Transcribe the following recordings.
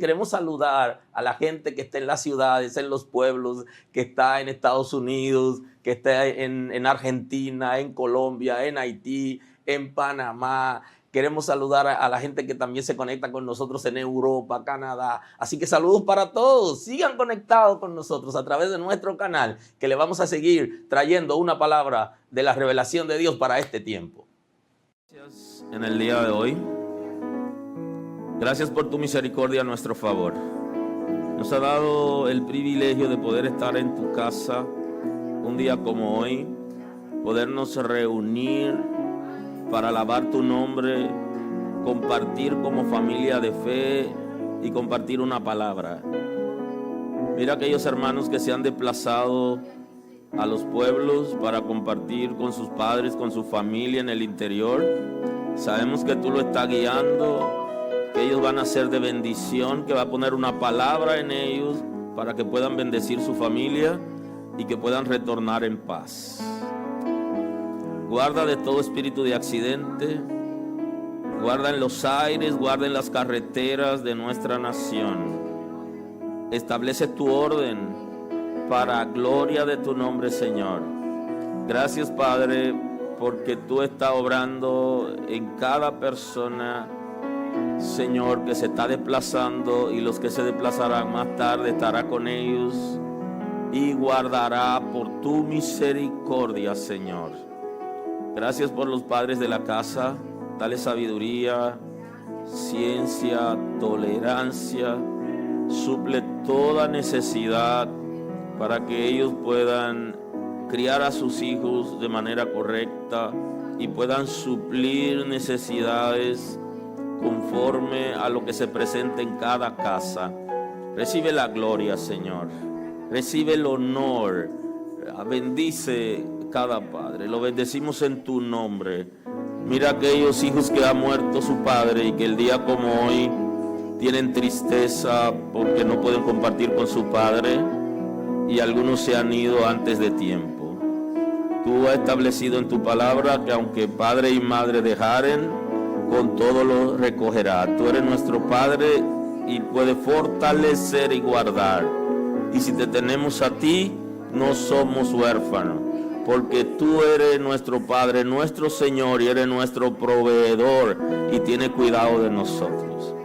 Queremos saludar a la gente que está en las ciudades, en los pueblos, que está en Estados Unidos, que está en Argentina, en Colombia, en Haití, en Panamá. Queremos saludar a la gente que también se conecta con nosotros en Europa, Canadá. Así que saludos para todos. Sigan conectados con nosotros a través de nuestro canal, que le vamos a seguir trayendo una palabra de la revelación de Dios para este tiempo. Gracias en el día de hoy. Gracias por tu misericordia a nuestro favor. Nos ha dado el privilegio de poder estar en tu casa un día como hoy, podernos reunir para alabar tu nombre, compartir como familia de fe y compartir una palabra. Mira aquellos hermanos que se han desplazado a los pueblos para compartir con sus padres, con su familia en el interior. Sabemos que tú lo estás guiando, que ellos van a ser de bendición, que va a poner una palabra en ellos para que puedan bendecir su familia y que puedan retornar en paz. Guarda de todo espíritu de accidente, guarda en los aires, guarda en las carreteras de nuestra nación. Establece tu orden para gloria de tu nombre, Señor. Gracias, Padre, porque tú estás obrando en cada persona, Señor, que se está desplazando, y los que se desplazarán más tarde estará con ellos y guardará por tu misericordia, Señor. Gracias por los padres de la casa. Dale sabiduría, ciencia, tolerancia. Suple toda necesidad para que ellos puedan criar a sus hijos de manera correcta y puedan suplir necesidades conforme a lo que se presenta en cada casa. Recibe la gloria, Señor. Recibe el honor. Bendice cada padre. Lo bendecimos en tu nombre. Mira aquellos hijos que ha muerto su padre y que el día como hoy tienen tristeza porque no pueden compartir con su padre, y algunos se han ido antes de tiempo. Tú has establecido en tu palabra que aunque padre y madre dejaren, con todo lo recogerá. Tú eres nuestro Padre y puedes fortalecer y guardar. Y si te tenemos a ti, no somos huérfanos, porque tú eres nuestro Padre, nuestro Señor, y eres nuestro proveedor y tienes cuidado de nosotros.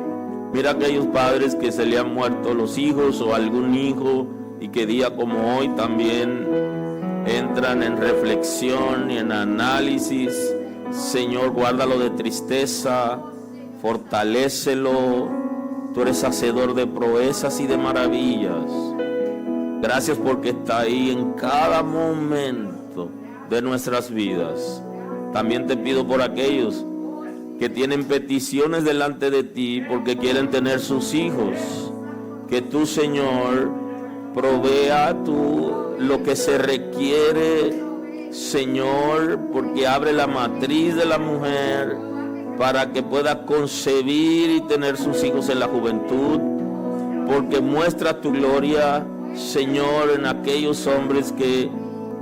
Mira aquellos padres que se le han muerto los hijos o algún hijo y que día como hoy también entran en reflexión y en análisis. Señor, guárdalo de tristeza, fortalécelo. Tú eres hacedor de proezas y de maravillas. Gracias porque está ahí en cada momento de nuestras vidas. También te pido por aquellos que tienen peticiones delante de ti porque quieren tener sus hijos, que tú, Señor, provea tú lo que se requiere, Señor, porque abre la matriz de la mujer para que pueda concebir y tener sus hijos en la juventud, porque muestra tu gloria, Señor, en aquellos hombres que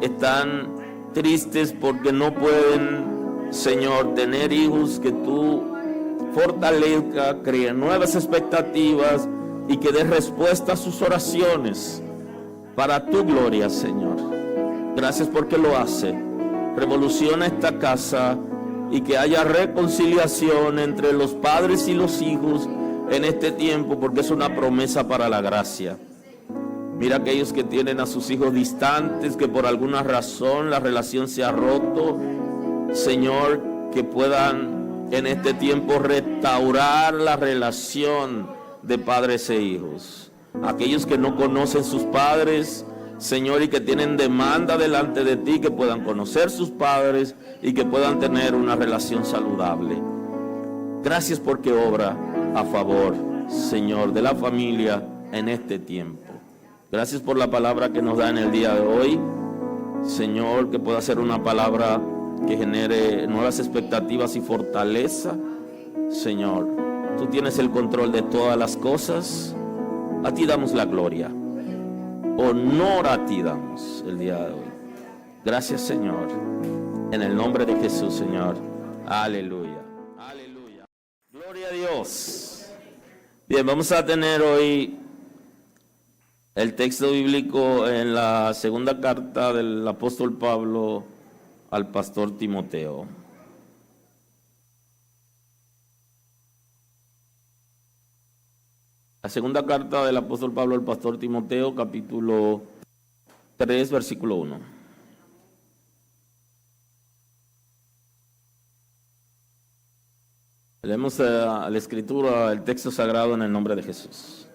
están tristes porque no pueden, Señor, tener hijos. Que tú fortalezca, crea nuevas expectativas y que dé respuesta a sus oraciones para tu gloria, Señor. Gracias porque lo hace. Revoluciona esta casa y que haya reconciliación entre los padres y los hijos en este tiempo, porque es una promesa para la gracia. Mira aquellos que tienen a sus hijos distantes, que por alguna razón la relación se ha roto. Señor, que puedan en este tiempo restaurar la relación de padres e hijos. Aquellos que no conocen sus padres, Señor, y que tienen demanda delante de ti, que puedan conocer sus padres y que puedan tener una relación saludable. Gracias porque obra a favor, Señor, de la familia en este tiempo. Gracias por la palabra que nos da en el día de hoy, Señor, que pueda ser una palabra que genere nuevas expectativas y fortaleza. Señor, tú tienes el control de todas las cosas. A ti damos la gloria. Honor a ti damos el día de hoy. Gracias, Señor. En el nombre de Jesús, Señor. Aleluya. Aleluya. Gloria a Dios. Bien, vamos a tener hoy el texto bíblico en la segunda carta del apóstol Pablo al pastor Timoteo. La segunda carta del apóstol Pablo al pastor Timoteo, capítulo 3, versículo 1. Leemos a la escritura, el texto sagrado en el nombre de Jesús.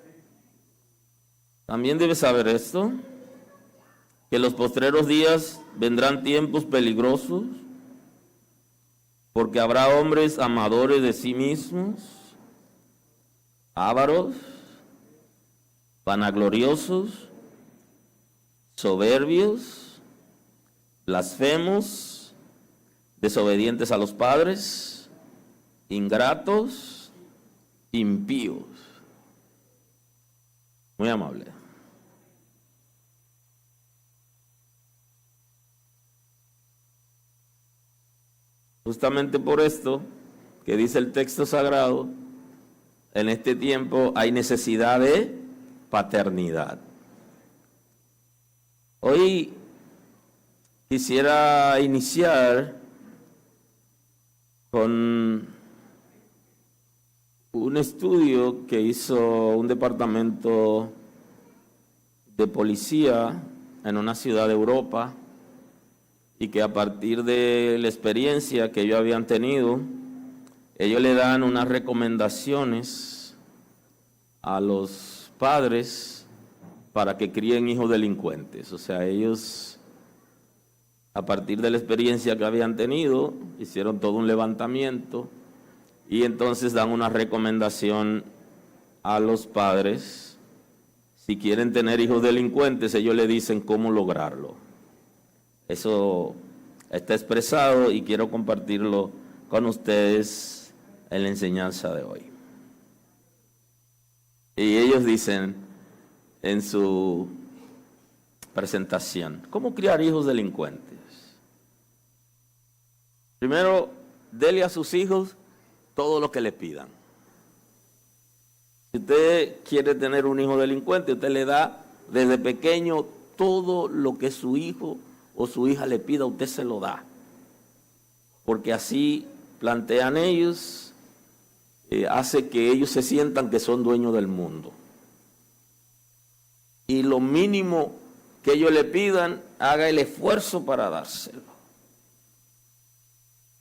También debes saber esto, que en los postreros días vendrán tiempos peligrosos, porque habrá hombres amadores de sí mismos, ávaros, vanagloriosos, soberbios, blasfemos, desobedientes a los padres, ingratos, impíos. Muy amable. Justamente por esto que dice el texto sagrado, en este tiempo hay necesidad de paternidad. Hoy quisiera iniciar con un estudio que hizo un departamento de policía en una ciudad de Europa, y que a partir de la experiencia que ellos habían tenido, ellos le dan unas recomendaciones a los padres para que críen hijos delincuentes. O sea, ellos, a partir de la experiencia que habían tenido, hicieron todo un levantamiento y entonces dan una recomendación a los padres. Si quieren tener hijos delincuentes, ellos le dicen cómo lograrlo. Eso está expresado y quiero compartirlo con ustedes en la enseñanza de hoy. Y ellos dicen en su presentación, ¿cómo criar hijos delincuentes? Primero, dele a sus hijos todo lo que le pidan. Si usted quiere tener un hijo delincuente, usted le da desde pequeño todo lo que su hijo o su hija le pida, usted se lo da. Porque así plantean ellos, hace que ellos se sientan que son dueños del mundo. Y lo mínimo que ellos le pidan, haga el esfuerzo para dárselo.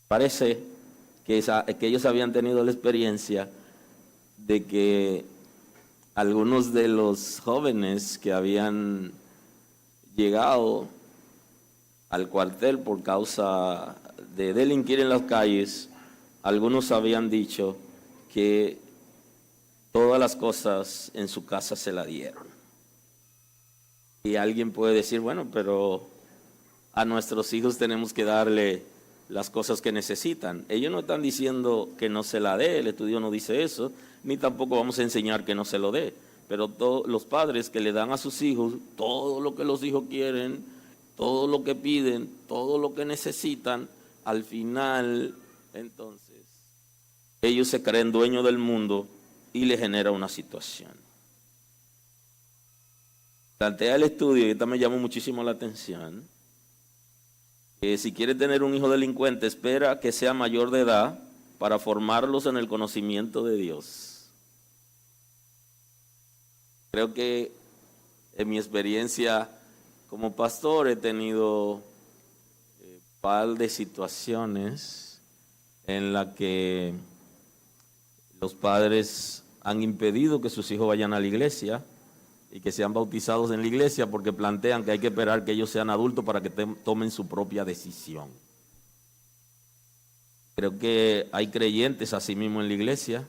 Parece que ellos habían tenido la experiencia de que algunos de los jóvenes que habían llegado al cuartel por causa de delinquir en las calles, algunos habían dicho que todas las cosas en su casa se la dieron. Y alguien puede decir, bueno, pero a nuestros hijos tenemos que darle las cosas que necesitan. Ellos no están diciendo que no se la dé, el estudio no dice eso, ni tampoco vamos a enseñar que no se lo dé. Pero los padres que le dan a sus hijos todo lo que los hijos quieren, todo lo que piden, todo lo que necesitan, al final, entonces, ellos se creen dueños del mundo y le genera una situación. Plantea el estudio, y esta me llamó muchísimo la atención, que si quiere tener un hijo delincuente, espera que sea mayor de edad para formarlos en el conocimiento de Dios. Creo que en mi experiencia como pastor he tenido par de situaciones en las que los padres han impedido que sus hijos vayan a la iglesia y que sean bautizados en la iglesia porque plantean que hay que esperar que ellos sean adultos para que tomen su propia decisión. Creo que hay creyentes así mismo en la iglesia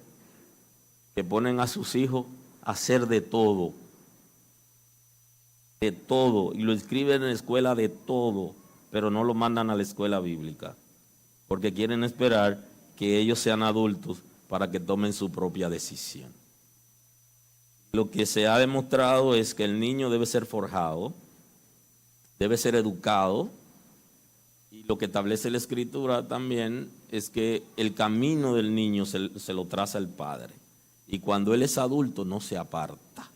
que ponen a sus hijos a hacer de todo, y lo inscriben en la escuela de todo, pero no lo mandan a la escuela bíblica, porque quieren esperar que ellos sean adultos para que tomen su propia decisión. Lo que se ha demostrado es que el niño debe ser forjado, debe ser educado, y lo que establece la Escritura también es que el camino del niño se lo traza el padre. y cuando él es adulto no se aparta.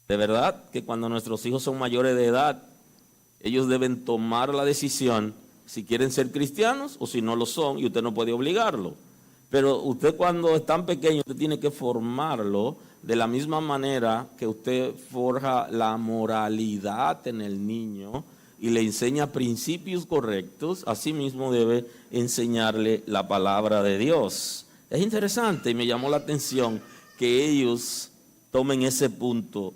De verdad que cuando nuestros hijos son mayores de edad, ellos deben tomar la decisión si quieren ser cristianos o si no lo son, y usted no puede obligarlo. Pero usted cuando es tan pequeño, usted tiene que formarlo de la misma manera que usted forja la moralidad en el niño y le enseña principios correctos, así mismo debe enseñarle la palabra de Dios. Es interesante y me llamó la atención que ellos tomen ese punto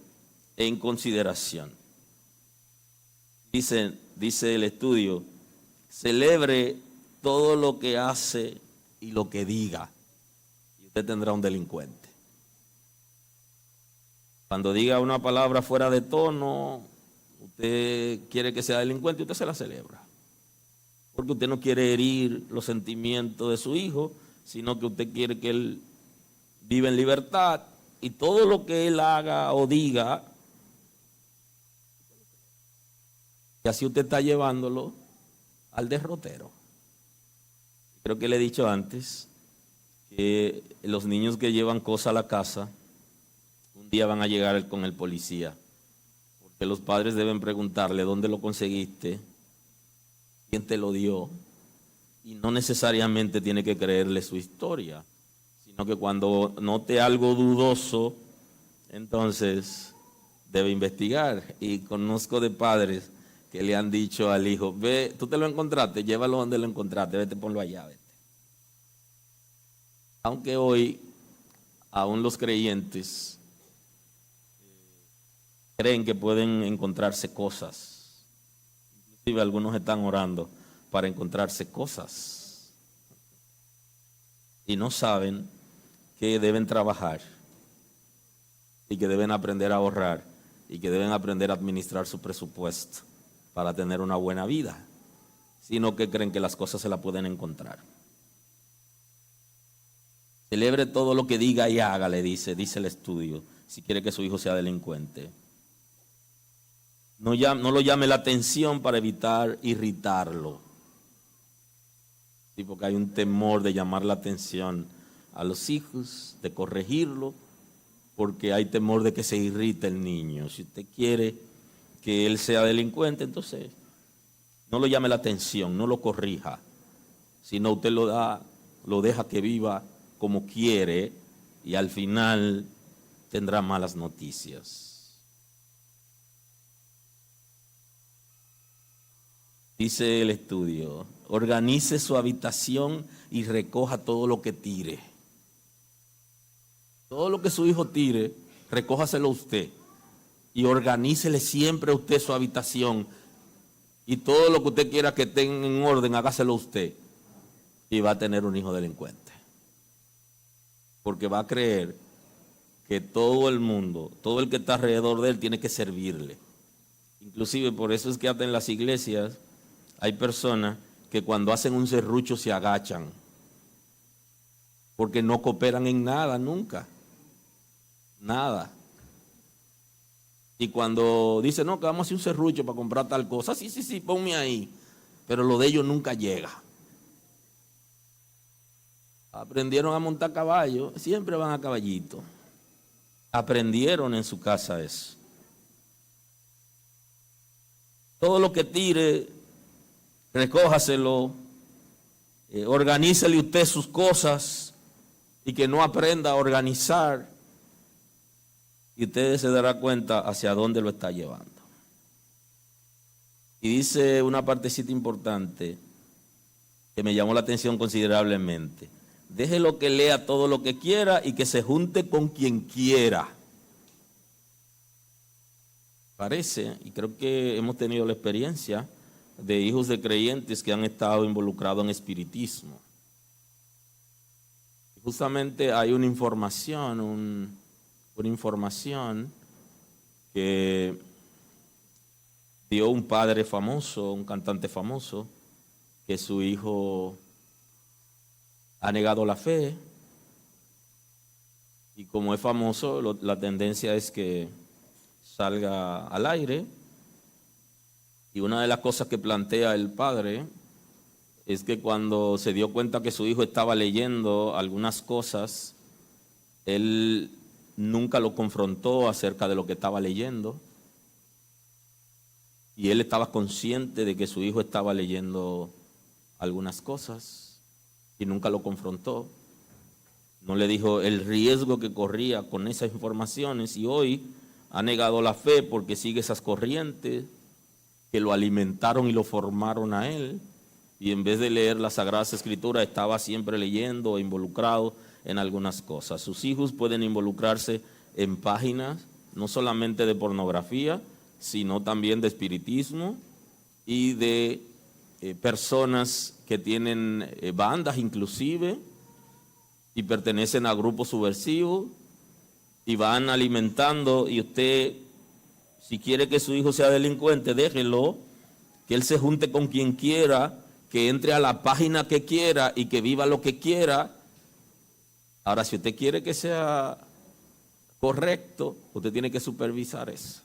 en consideración. Dice el estudio, celebre todo lo que hace y lo que diga, y usted tendrá un delincuente. Cuando diga una palabra fuera de tono, usted quiere que sea delincuente, usted se la celebra. Porque usted no quiere herir los sentimientos de su hijo, sino que usted quiere que él viva en libertad, y todo lo que él haga o diga, y así usted está llevándolo al derrotero. Creo que le he dicho antes que los niños que llevan cosas a la casa, un día van a llegar con el policía, porque los padres deben preguntarle dónde lo conseguiste, quién te lo dio, y no necesariamente tiene que creerle su historia, sino que cuando note algo dudoso, entonces debe investigar. Y conozco de padres que le han dicho al hijo, ve, tú te lo encontraste, llévalo donde lo encontraste, vete, ponlo allá, vete. Aunque hoy aún los creyentes creen que pueden encontrarse cosas, inclusive algunos están orando para encontrarse cosas y no saben que deben trabajar y que deben aprender a ahorrar y que deben aprender a administrar su presupuesto para tener una buena vida, sino que creen que las cosas se las pueden encontrar. Celebre todo lo que diga y haga, dice el estudio, si quiere que su hijo sea delincuente. No lo llame la atención para evitar irritarlo. Sí, porque hay un temor de llamar la atención a los hijos, de corregirlo, porque hay temor de que se irrite el niño. Si usted quiere que él sea delincuente, entonces no lo llame la atención, no lo corrija, sino usted lo deja que viva como quiere y al final tendrá malas noticias. Dice el estudio, organice su habitación y recoja todo lo que tire. Todo lo que su hijo tire, recójaselo usted. Y organícele siempre usted su habitación. Y todo lo que usted quiera que tenga en orden, hágaselo usted. Y va a tener un hijo delincuente. Porque va a creer que todo el mundo, todo el que está alrededor de él tiene que servirle. Inclusive por eso es que hasta en las iglesias hay personas que cuando hacen un serrucho se agachan. Porque no cooperan en nada nunca. Nada. Y cuando dicen, no, que vamos a hacer un serrucho para comprar tal cosa, sí, ponme ahí. Pero lo de ellos nunca llega. Aprendieron a montar caballo, siempre van a caballito. Aprendieron en su casa eso. Todo lo que tire, recójaselo, organícele usted sus cosas y que no aprenda a organizar. Y usted se dará cuenta hacia dónde lo está llevando. Y dice una partecita importante que me llamó la atención considerablemente. Déjelo que lea todo lo que quiera y que se junte con quien quiera. Parece, y creo que hemos tenido la experiencia de hijos de creyentes que han estado involucrados en espiritismo. Justamente hay una información que dio un padre famoso, un cantante famoso, que su hijo ha negado la fe y como es famoso, la tendencia es que salga al aire. Y una de las cosas que plantea el padre es que cuando se dio cuenta que su hijo estaba leyendo algunas cosas Él nunca lo confrontó acerca de lo que estaba leyendo. Y él estaba consciente de que su hijo estaba leyendo algunas cosas y nunca lo confrontó. No le dijo el riesgo que corría con esas informaciones, y hoy ha negado la fe porque sigue esas corrientes que lo alimentaron y lo formaron a él. Y en vez de leer las Sagradas Escrituras, estaba siempre leyendo o involucrado en algunas cosas. Sus hijos pueden involucrarse en páginas no solamente de pornografía, sino también de espiritismo y de personas que tienen bandas inclusive y pertenecen a grupos subversivos y van alimentando. Y usted, si quiere que su hijo sea delincuente, déjelo, que él se junte con quien quiera, que entre a la página que quiera y que viva lo que quiera. Ahora, si usted quiere que sea correcto, usted tiene que supervisar eso.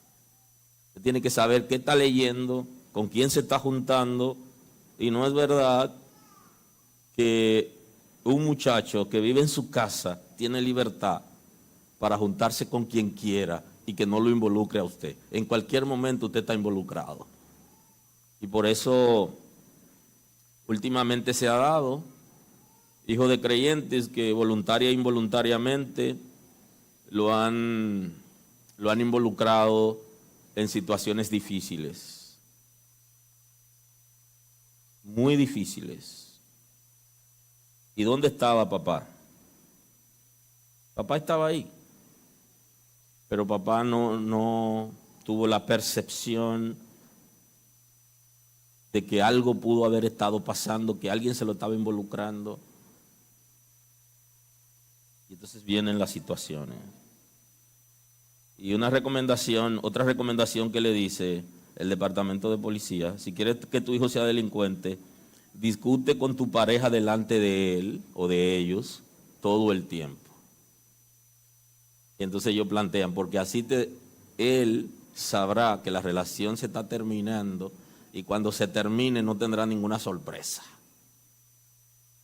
Usted tiene que saber qué está leyendo, con quién se está juntando. Y no es verdad que un muchacho que vive en su casa tiene libertad para juntarse con quien quiera y que no lo involucre a usted. En cualquier momento usted está involucrado. Y por eso últimamente se ha dado hijos de creyentes que voluntaria e involuntariamente lo han involucrado en situaciones difíciles, muy difíciles. ¿Y dónde estaba papá? Papá estaba ahí, pero papá no tuvo la percepción de que algo pudo haber estado pasando, que alguien se lo estaba involucrando. Y entonces vienen las situaciones. Y otra recomendación que le dice el departamento de policía: si quieres que tu hijo sea delincuente, discute con tu pareja delante de él o de ellos todo el tiempo. Y entonces ellos plantean, porque así él sabrá que la relación se está terminando, y cuando se termine no tendrá ninguna sorpresa.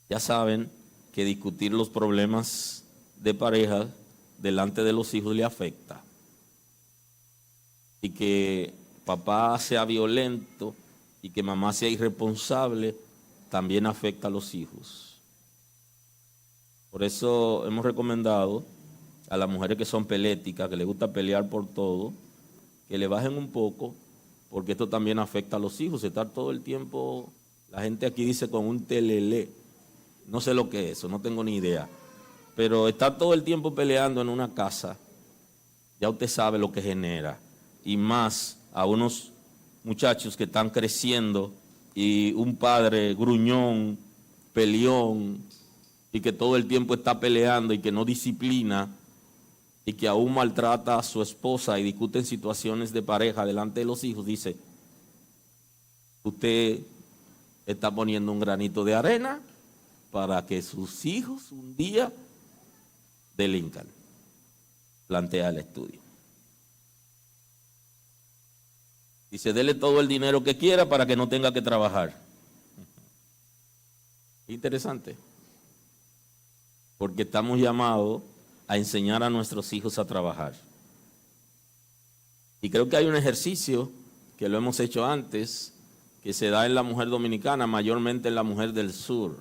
Ya saben que discutir los problemas de pareja delante de los hijos le afecta. Y que papá sea violento y que mamá sea irresponsable también afecta a los hijos. Por eso hemos recomendado a las mujeres que son peléticas, que les gusta pelear por todo, que le bajen un poco, porque esto también afecta a los hijos. Estar todo el tiempo, la gente aquí dice con un telele, no sé lo que es eso, no tengo ni idea, pero estar todo el tiempo peleando en una casa, ya usted sabe lo que genera. Y más a unos muchachos que están creciendo y un padre gruñón, peleón, y que todo el tiempo está peleando y que no disciplina y que aún maltrata a su esposa y discuten situaciones de pareja delante de los hijos. Dice, usted está poniendo un granito de arena para que sus hijos un día delincan. Plantea el estudio. Dice, dele todo el dinero que quiera para que no tenga que trabajar. Interesante. Porque estamos llamados a enseñar a nuestros hijos a trabajar. Y creo que hay un ejercicio que lo hemos hecho antes, que se da en la mujer dominicana, mayormente en la mujer del sur,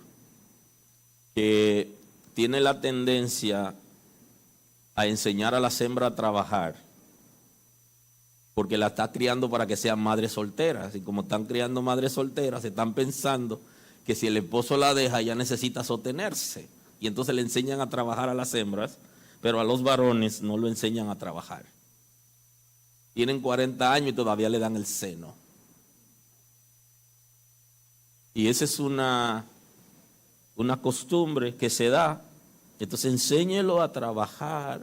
que tiene la tendencia a enseñar a la hembra a trabajar, porque la está criando para que sean madres solteras. Y como están criando madres solteras, están pensando que si el esposo la deja, ella necesita sostenerse. Y entonces le enseñan a trabajar a las hembras, pero a los varones no lo enseñan a trabajar. Tienen 40 años y todavía le dan el seno. Y esa es una costumbre que se da. Entonces enséñelo a trabajar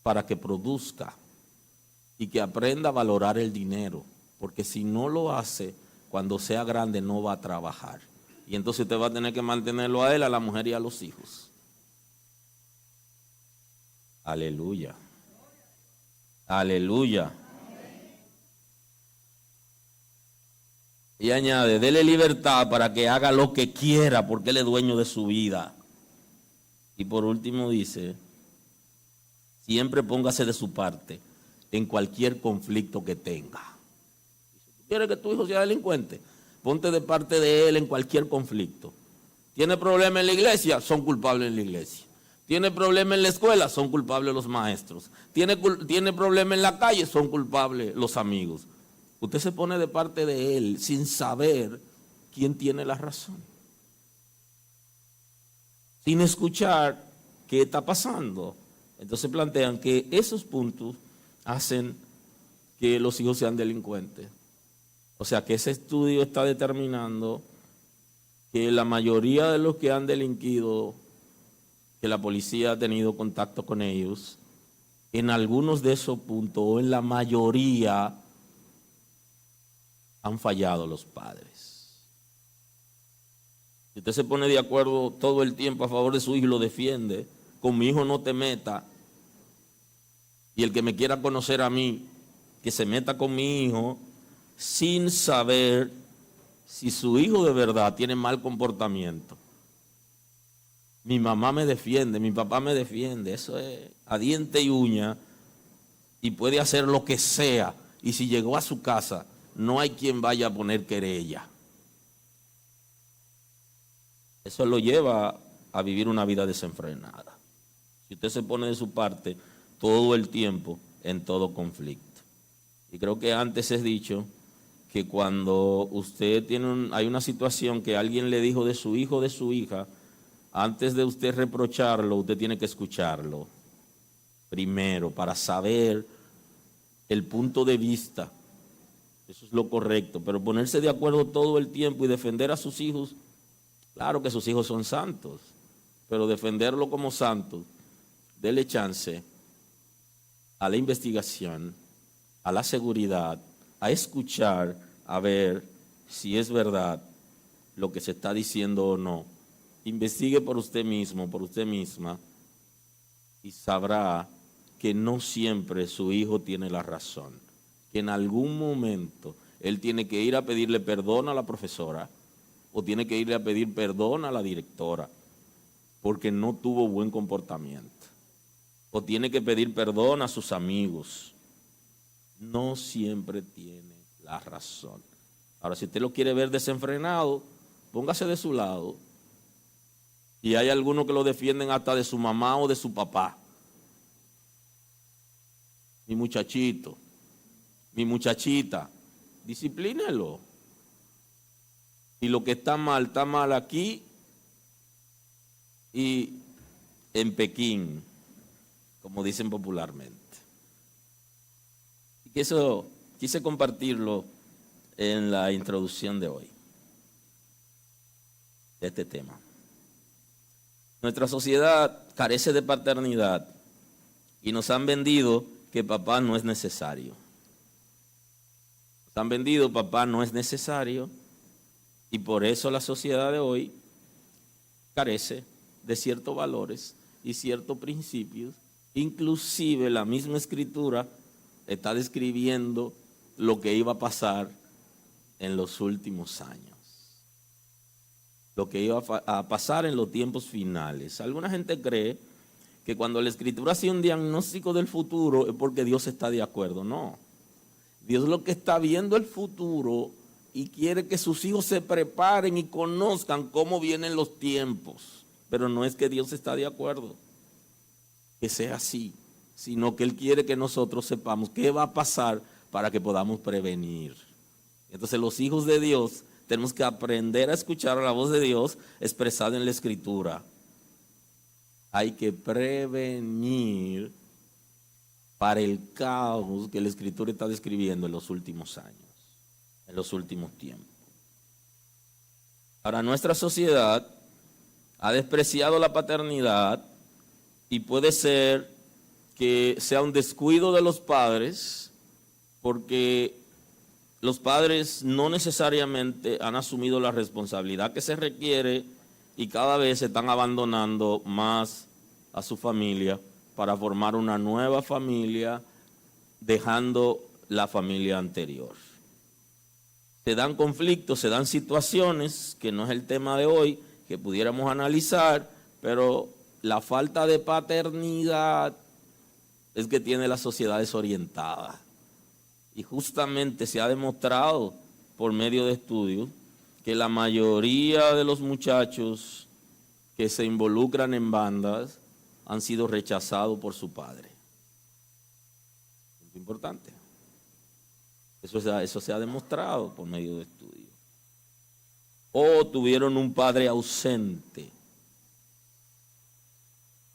para que produzca y que aprenda a valorar el dinero, porque si no lo hace, cuando sea grande no va a trabajar. Y entonces usted va a tener que mantenerlo a él, a la mujer y a los hijos. Aleluya. Aleluya. Y añade, dele libertad para que haga lo que quiera, porque él es dueño de su vida. Y por último dice, siempre póngase de su parte en cualquier conflicto que tenga. Si tú quieres que tu hijo sea delincuente, ponte de parte de él en cualquier conflicto. ¿Tiene problemas en la iglesia? Son culpables en la iglesia. ¿Tiene problemas en la escuela? Son culpables los maestros. ¿Tiene problemas en la calle? Son culpables los amigos. Usted se pone de parte de él sin saber quién tiene la razón, sin escuchar qué está pasando. Entonces plantean que esos puntos hacen que los hijos sean delincuentes. O sea que ese estudio está determinando que la mayoría de los que han delinquido, que la policía ha tenido contacto con ellos, en algunos de esos puntos o en la mayoría han fallado los padres. Si usted se pone de acuerdo todo el tiempo a favor de su hijo y lo defiende, con mi hijo no te meta, y el que me quiera conocer a mí, que se meta con mi hijo, sin saber si su hijo de verdad tiene mal comportamiento. Mi mamá me defiende, mi papá me defiende, eso es a diente y uña, y puede hacer lo que sea, y si llegó a su casa, no hay quien vaya a poner querella. Eso lo lleva a vivir una vida desenfrenada. Si usted se pone de su parte todo el tiempo en todo conflicto. Y creo que antes he dicho que cuando usted hay una situación que alguien le dijo de su hijo o de su hija, antes de usted reprocharlo, usted tiene que escucharlo primero para saber el punto de vista. Eso es lo correcto, pero ponerse de acuerdo todo el tiempo y defender a sus hijos, claro que sus hijos son santos, pero defenderlo como santos, dele chance a la investigación, a la seguridad, a escuchar, a ver si es verdad lo que se está diciendo o no. Investigue por usted mismo, por usted misma, y sabrá que no siempre su hijo tiene la razón, que en algún momento él tiene que ir a pedirle perdón a la profesora o tiene que ir a pedir perdón a la directora porque no tuvo buen comportamiento, o tiene que pedir perdón a sus amigos. No siempre tiene la razón. Ahora, si usted lo quiere ver desenfrenado, póngase de su lado. Y hay algunos que lo defienden hasta de su mamá o de su papá. Mi muchachito, mi muchachita, disciplínelo. Y lo que está mal aquí y en Pekín, como dicen popularmente. Y que eso quise compartirlo en la introducción de hoy, de este tema. Nuestra sociedad carece de paternidad y nos han vendido que papá no es necesario. Nos han vendido papá no es necesario y por eso la sociedad de hoy carece de ciertos valores y ciertos principios. Inclusive la misma escritura está describiendo lo que iba a pasar en los últimos años, lo que iba a pasar en los tiempos finales. Alguna gente cree que cuando la escritura hace un diagnóstico del futuro es porque Dios está de acuerdo. No, Dios lo que está viendo el futuro y quiere que sus hijos se preparen y conozcan cómo vienen los tiempos, pero no es que Dios está de acuerdo que sea así, sino que Él quiere que nosotros sepamos qué va a pasar para que podamos prevenir. Entonces los hijos de Dios tenemos que aprender a escuchar la voz de Dios expresada en la Escritura. Hay que prevenir para el caos que la Escritura está describiendo en los últimos años, en los últimos tiempos. Ahora, nuestra sociedad ha despreciado la paternidad y puede ser que sea un descuido de los padres porque los padres no necesariamente han asumido la responsabilidad que se requiere y cada vez se están abandonando más a su familia para formar una nueva familia, dejando la familia anterior. Se dan conflictos, se dan situaciones, que no es el tema de hoy, que pudiéramos analizar, pero la falta de paternidad es que tiene la sociedad desorientada. Y justamente se ha demostrado por medio de estudios que la mayoría de los muchachos que se involucran en bandas han sido rechazados por su padre. Es importante. Eso se ha demostrado por medio de estudios. O tuvieron un padre ausente.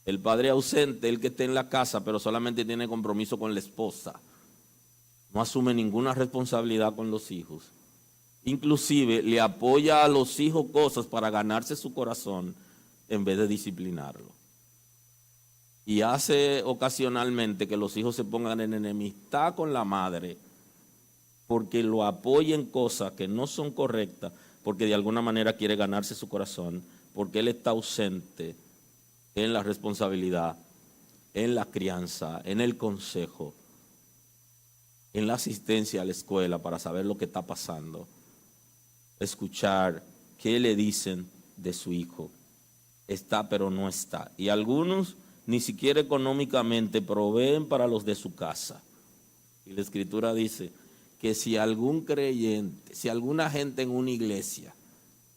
El padre ausente, el que está en la casa, pero solamente tiene compromiso con la esposa. No asume ninguna responsabilidad con los hijos. Inclusive le apoya a los hijos cosas para ganarse su corazón en vez de disciplinarlo. Y hace ocasionalmente que los hijos se pongan en enemistad con la madre porque lo apoya en cosas que no son correctas, porque de alguna manera quiere ganarse su corazón, porque él está ausente en la responsabilidad, en la crianza, en el consejo, en la asistencia a la escuela para saber lo que está pasando, escuchar qué le dicen de su hijo. Está pero no está. Y algunos ni siquiera económicamente proveen para los de su casa. Y la Escritura dice que si algún creyente, si alguna gente en una iglesia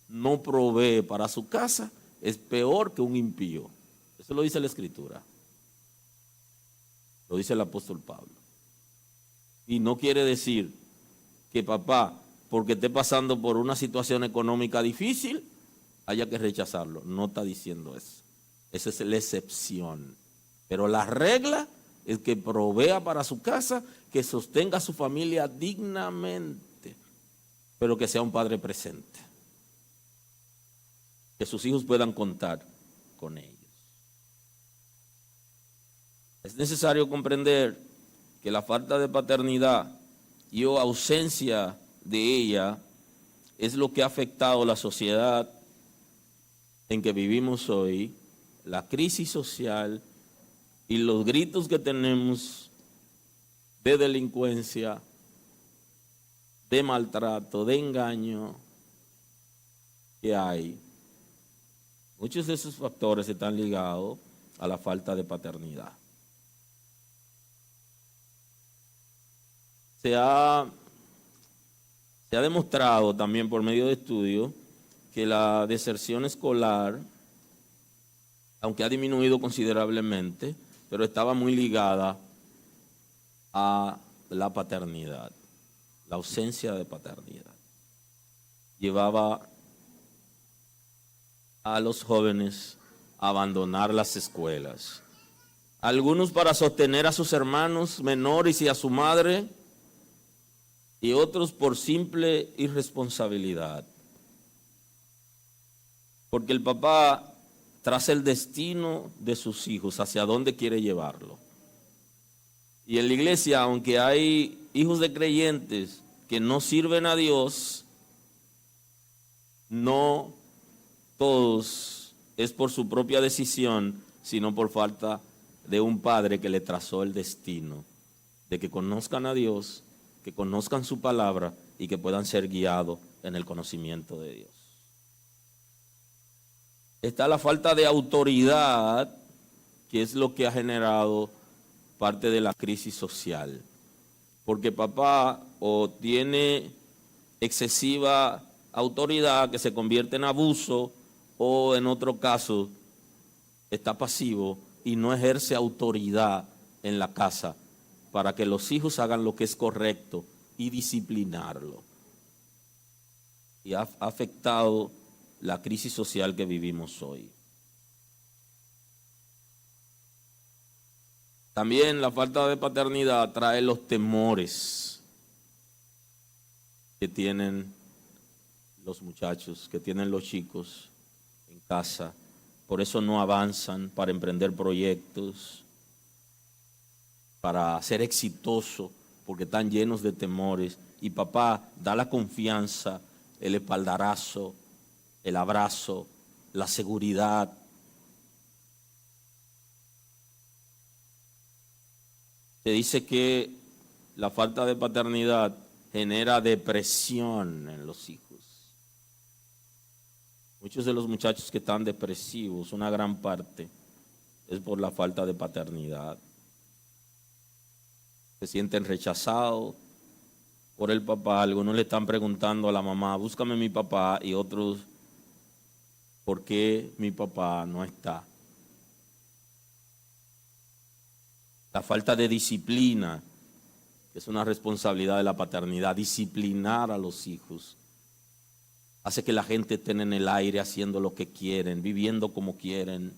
no provee para su casa, es peor que un impío. Eso lo dice la Escritura. Lo dice el apóstol Pablo. Y no quiere decir que papá, porque esté pasando por una situación económica difícil, haya que rechazarlo. No está diciendo eso. Esa es la excepción. Pero la regla es que provea para su casa, que sostenga a su familia dignamente, pero que sea un padre presente. Que sus hijos puedan contar con ellos. Es necesario comprender que la falta de paternidad y o ausencia de ella es lo que ha afectado la sociedad en que vivimos hoy, la crisis social y los gritos que tenemos de delincuencia, de maltrato, de engaño que hay. Muchos de esos factores están ligados a la falta de paternidad. Se ha demostrado también por medio de estudios que la deserción escolar, aunque ha disminuido considerablemente, pero estaba muy ligada a la paternidad, la ausencia de paternidad. Llevaba a los jóvenes a abandonar las escuelas. Algunos para sostener a sus hermanos menores y a su madre, y otros por simple irresponsabilidad. Porque el papá traza el destino de sus hijos, hacia dónde quiere llevarlo. Y en la iglesia, aunque hay hijos de creyentes que no sirven a Dios, no todos es por su propia decisión, sino por falta de un padre que le trazó el destino, de que conozcan a Dios, que conozcan su palabra y que puedan ser guiados en el conocimiento de Dios. Está la falta de autoridad, que es lo que ha generado parte de la crisis social. Porque papá o tiene excesiva autoridad que se convierte en abuso, o en otro caso está pasivo y no ejerce autoridad en la casa para que los hijos hagan lo que es correcto y disciplinarlo. Y ha afectado la crisis social que vivimos hoy. También la falta de paternidad trae los temores que tienen los muchachos, que tienen los chicos en casa. Por eso no avanzan para emprender proyectos, para ser exitoso, porque están llenos de temores. Y papá da la confianza, el espaldarazo, el abrazo, la seguridad. Se dice que la falta de paternidad genera depresión en los hijos. Muchos de los muchachos que están depresivos, una gran parte, es por la falta de paternidad. Se sienten rechazados por el papá. Algunos le están preguntando a la mamá, búscame mi papá, y otros, ¿por qué mi papá no está? La falta de disciplina, que es una responsabilidad de la paternidad, disciplinar a los hijos, hace que la gente esté en el aire haciendo lo que quieren, viviendo como quieren.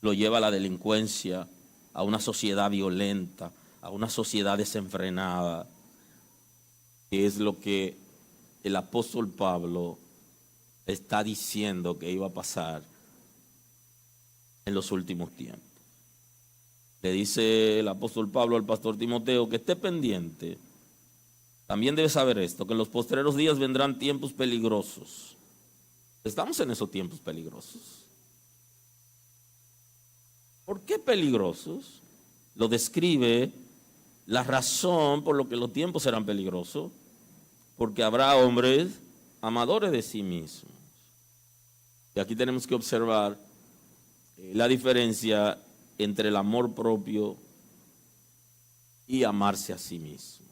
Lo lleva a la delincuencia, a una sociedad violenta, a una sociedad desenfrenada, que es lo que el apóstol Pablo está diciendo que iba a pasar en los últimos tiempos. Le dice el apóstol Pablo al pastor Timoteo que esté pendiente. También debe saber esto, que en los postreros días vendrán tiempos peligrosos. Estamos en esos tiempos peligrosos. ¿Por qué peligrosos? Lo describe la razón por lo que los tiempos serán peligrosos. Porque habrá hombres amadores de sí mismos. Y aquí tenemos que observar la diferencia entre el amor propio y amarse a sí mismo.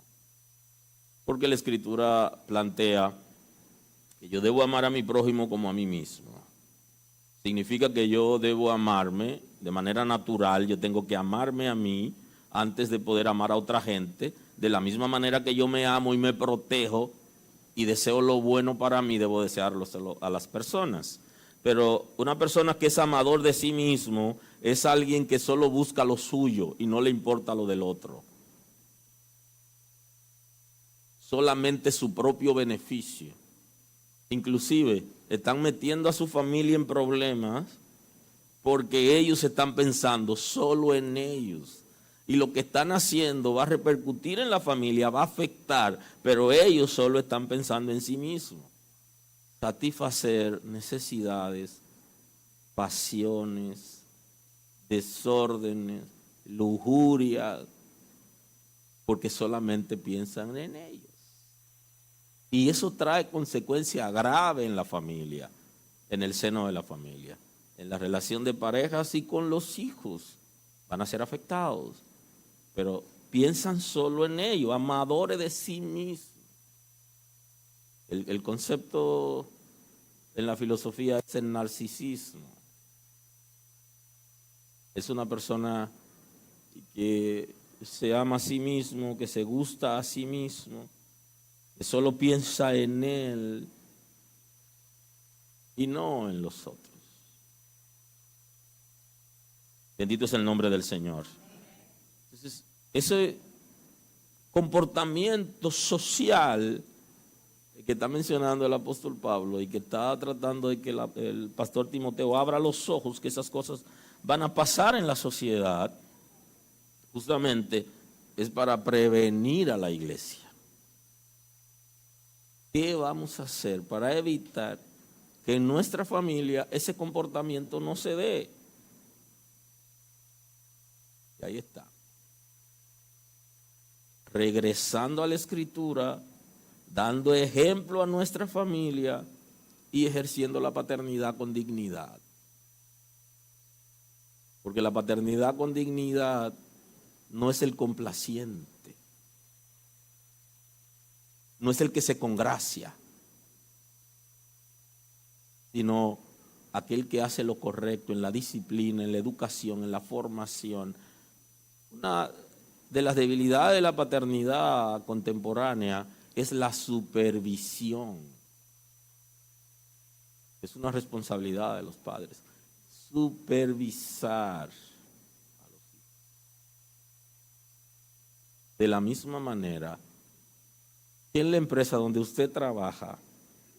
Porque la Escritura plantea que yo debo amar a mi prójimo como a mí mismo. Significa que yo debo amarme de manera natural, yo tengo que amarme a mí antes de poder amar a otra gente. De la misma manera que yo me amo y me protejo y deseo lo bueno para mí, debo desearlo a las personas. Pero una persona que es amador de sí mismo es alguien que solo busca lo suyo y no le importa lo del otro. Solamente su propio beneficio. Inclusive están metiendo a su familia en problemas porque ellos están pensando solo en ellos. Y lo que están haciendo va a repercutir en la familia, va a afectar, pero ellos solo están pensando en sí mismos. Satisfacer necesidades, pasiones, desórdenes, lujuria, porque solamente piensan en ellos. Y eso trae consecuencias graves en la familia, en el seno de la familia, en la relación de parejas y con los hijos. Van a ser afectados, pero piensan solo en ellos, amadores de sí mismos. El concepto en la filosofía es el narcisismo. Es una persona que se ama a sí mismo, que se gusta a sí mismo, que solo piensa en él y no en los otros. Bendito es el nombre del Señor. Entonces, ese comportamiento social que está mencionando el apóstol Pablo y que está tratando de que el pastor Timoteo abra los ojos, que esas cosas van a pasar en la sociedad, justamente es para prevenir a la iglesia. ¿Qué vamos a hacer para evitar que en nuestra familia ese comportamiento no se dé? Y ahí está. Regresando a la Escritura, dando ejemplo a nuestra familia y ejerciendo la paternidad con dignidad. Porque la paternidad con dignidad no es el complaciente, no es el que se congracia, sino aquel que hace lo correcto en la disciplina, en la educación, en la formación. Una de las debilidades de la paternidad contemporánea es la supervisión. Es una responsabilidad de los padres. Supervisar a los hijos. De la misma manera, en la empresa donde usted trabaja,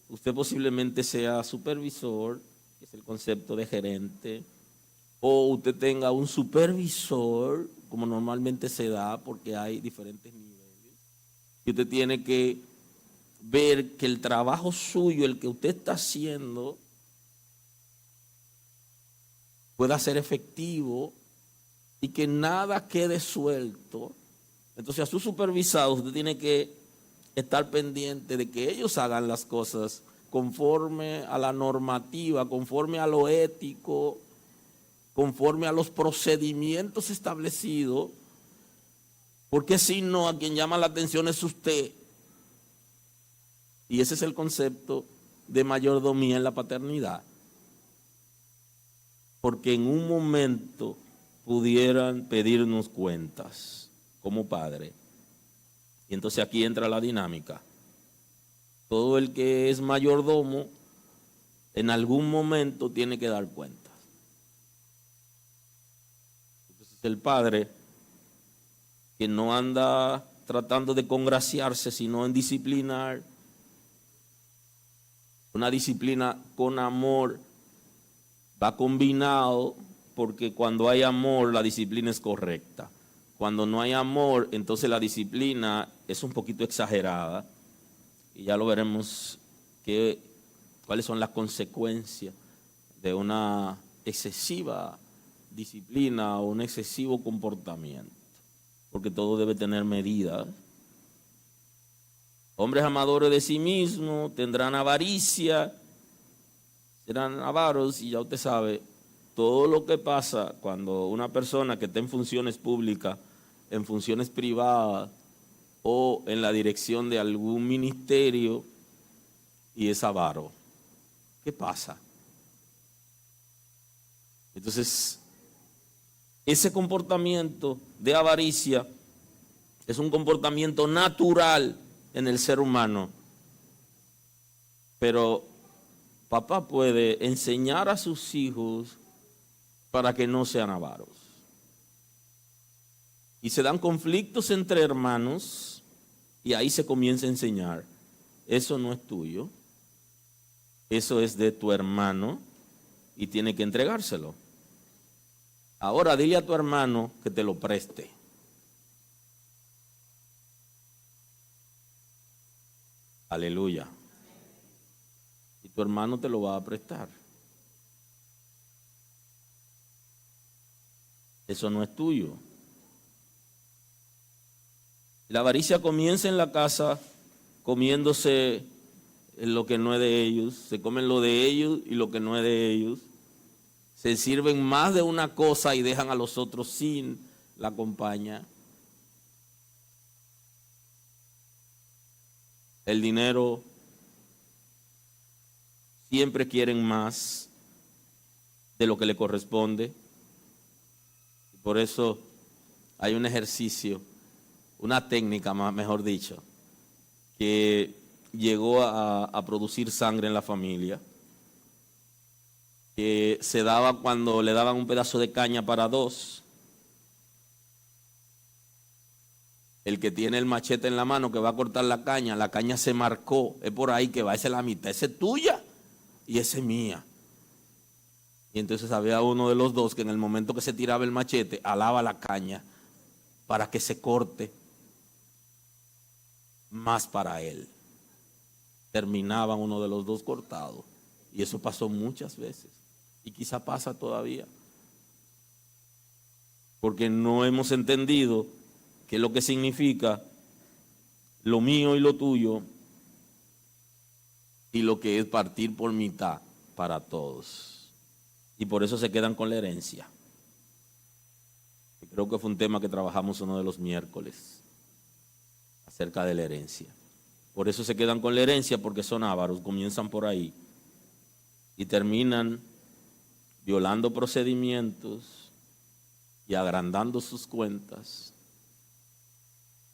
usted posiblemente sea supervisor, que es el concepto de gerente, o usted tenga un supervisor, como normalmente se da, porque hay diferentes niveles. Y usted tiene que ver que el trabajo suyo, el que usted está haciendo, pueda ser efectivo y que nada quede suelto. Entonces a sus supervisados usted tiene que estar pendiente de que ellos hagan las cosas conforme a la normativa, conforme a lo ético conforme a los procedimientos establecidos, porque si no, a quien llama la atención es usted. Y ese es el concepto de mayordomía en la paternidad. Porque en un momento pudieran pedirnos cuentas como padre. Y entonces aquí entra la dinámica. Todo el que es mayordomo en algún momento tiene que dar cuentas. Entonces el padre que no anda tratando de congraciarse, sino en disciplinar, una disciplina con amor, va combinado, porque cuando hay amor la disciplina es correcta. Cuando no hay amor, entonces la disciplina es un poquito exagerada, y ya lo veremos cuáles son las consecuencias de una excesiva disciplina o un excesivo comportamiento, porque todo debe tener medida. Hombres amadores de sí mismos tendrán avaricia, serán avaros, y ya usted sabe todo lo que pasa cuando una persona que está en funciones públicas, en funciones privadas o en la dirección de algún ministerio y es avaro. ¿Qué pasa? Entonces, ese comportamiento de avaricia es un comportamiento natural en el ser humano, pero papá puede enseñar a sus hijos para que no sean avaros. Y se dan conflictos entre hermanos y ahí se comienza a enseñar. Eso no es tuyo, eso es de tu hermano y tiene que entregárselo. Ahora dile a tu hermano que te lo preste. Aleluya. Y tu hermano te lo va a prestar. Eso no es tuyo. La avaricia comienza en la casa comiéndose lo que no es de ellos. Se comen lo de ellos y lo que no es de ellos. Se sirven más de una cosa y dejan a los otros sin la compañía. El dinero, siempre quieren más de lo que le corresponde. Por eso hay un ejercicio, una técnica, mejor dicho, que llegó a producir sangre en la familia, que se daba cuando le daban un pedazo de caña para dos. El que tiene el machete en la mano que va a cortar la caña se marcó, es por ahí que va, esa es la mitad, esa es tuya y esa es mía. Y entonces había uno de los dos que en el momento que se tiraba el machete, alaba la caña para que se corte más para él. Terminaban uno de los dos cortado. Y eso pasó muchas veces. Y quizá pasa todavía. Porque no hemos entendido qué es lo que significa lo mío y lo tuyo y lo que es partir por mitad para todos. Y por eso se quedan con la herencia. Y creo que fue un tema que trabajamos uno de los miércoles acerca de la herencia. Por eso se quedan con la herencia, porque son ávaros, comienzan por ahí y terminan violando procedimientos y agrandando sus cuentas,